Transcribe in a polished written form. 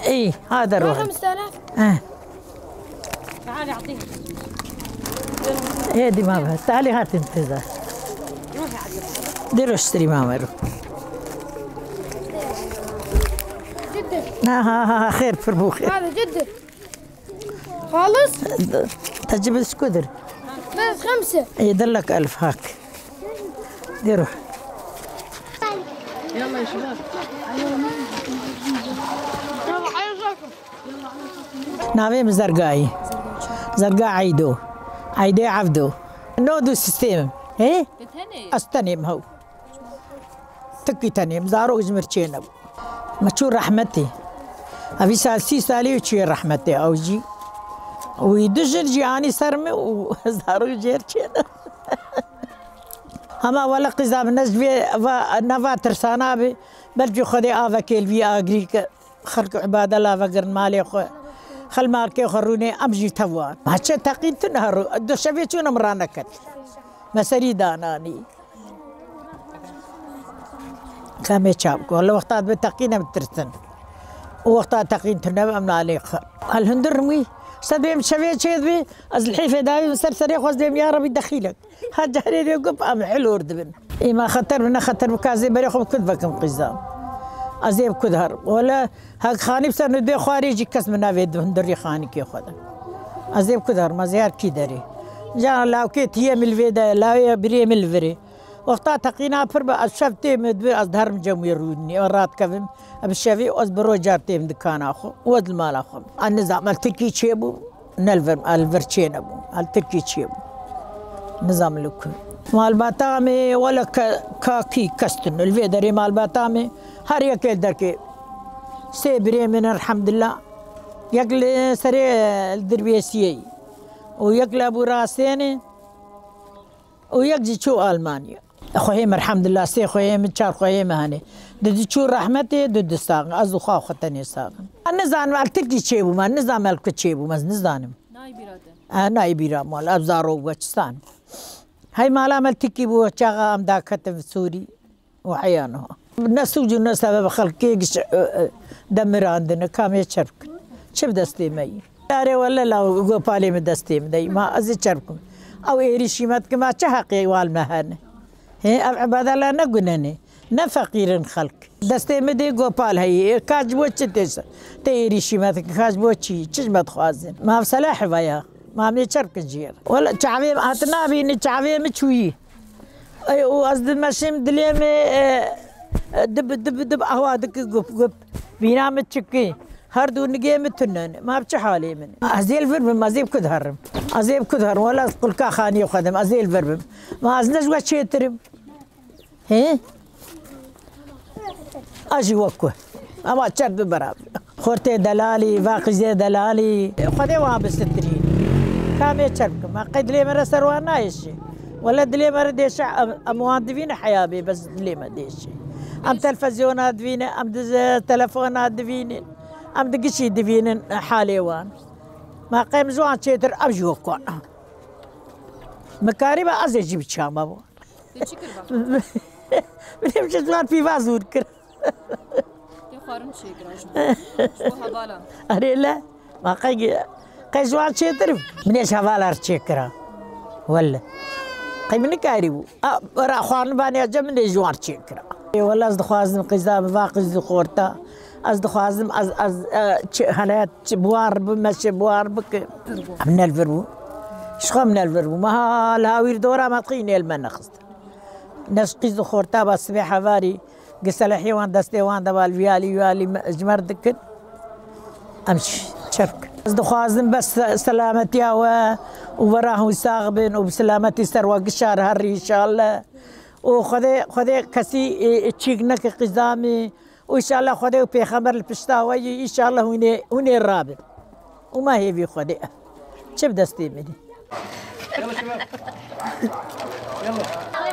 اي هذا روح 5000. تعالي اعطيها. هي دي ماما، تعالي هات انتظار. روحي على ديروا اشتري ماما روح. جدة. ها خير فربو خير. هذا جدة. خالص؟ تجيب السكودر. بس 5. يدلك 1000 هاك. دي روح. يلا يا شباب. نافيم زرقاي زرقاء عيدو عيدي عبدو نودو سيستم ايه استنيم هو تكي تنيم زارو جمرتشينو ما تشور رحمتي ابي سالسي سالي وتشي رحمتي اوجي ويدجن جياني سرمي وزارو جيرتشينو هما ولا قزام نجبي نفا ترسانا بي بل خدي افا كيلفي اغريك خلق عباد الله فقر مالي خو خل مالكي خروني امجي توان ما تقين تنهر دو شفيتون مرانكت مسري داناني كامي تشابك والله وقتات بتقينا بترتن ووقتات تقين تنبا من عليك الهندرمي سبيم شفيت شيء بي از الحيفه داوي سرسري خذ ديم يا ربي دخيلك هاجري يقف ام حلو ردبن اي ما خطر من خطر بكازي بري خو كتبكم قزام ازيب كدهر ولا هاك خاني بسن دي خارجي كسم نافيد هندري خاني كي خدا ازيب كدهر ما زيار كي داري جا لاو كي تي من الفيدا لا يا بري من الفري وقتا تقينا فرب اشفتي مدبر از دهر مجمي رودني ورات كفم ابشافي از برو جارتي من دكان اخو ود المال اخو النظام التركي تشيبو نلفر الفرتشين ابو التركي تشيبو نظام لك مال باتامي ولا كاكي كستن الفيدري مال باتامي هر يكل دركي سيبري من الحمد لله يقل سري الدربيسيي ويقل ابو راسيني ويقجي شو المانيا اخويا الحمد لله سي خويا من شار خويا هاني دد شو رحمتي دد ساق ازو خا ختني ساق النظام التركي تشيبو ما النظام الكتشيبو ما نظام ناي بيراده ناي بيرا مال ابزارو وچستان هاي مالا ملتكي بو شاغا ام داكت سوري وحيانها نسوج سبب خلقي دمر عندنا كامي شرك شوف دستي مي داري ولا لا غوبالي من دستي مدي ما ازي شركم او ايري شيمات كما تحقي والمهن هي عباد الله نغنني نفقير خلق دستي مدي غوبال هي كاج بوچتس تيري شيمات كاج بوچي چشمت خوازن ما صلاح ويا ما مي شرك جير ولا تعوي اتنا بيني تعوي مچوي اي وازد مشيم دليمي دب دب دب اهوادك قب بينا متشكي هردو نجي متنن ما بش حالي من ازيل فرب ما زيب كدهر ازيب كدهر ولا قل كاخاني وخدم ازيل فرب ما ازنج وشيترم هي اجي وكو اما تشرب برابر خورتي دلالي باقي دلالي خدي وابس تدري كامي تشرب ما قد لي مره سروانا يشي ولا دلي مره ديش موظفين حيابي بس دلي ما ديش ام تلفزيونات دفينه ام تلفونات دفينه ام دقشي دفينه حالي وان ما قيم زوان تشيتر ابجو كون مكاربه ازي جيب شام بابا بنمشي زوان في فازور كر خارن شي كراج شو حوالا اري لا ما قي زوان تشيتر من ايش حوالا تشيكرا ولا قي من كاريبو را خوان باني جمن جوان تشيكرا والله از خوازم قزام واقز خورتا از خوازم از هنات بوار بمش بوار بك من الفرو شخو من الفرو ما الهاوير دورا ما تقيني المنخست نسقز خورتا بس بحواري قسل حيوان دستي وان دبال فيالي جمر دكت امشي شرك از خوازم بس سلامتي ووراه ساغبن وبسلامتي سروا قشار هري ان شاء الله وخذي كسي تشيكنك قزامي وان شاء الله خذي بيخمر البشتاوي ان شاء الله هوني الرابع وما هي في خذي شوف دستي مني يلا شباب يلا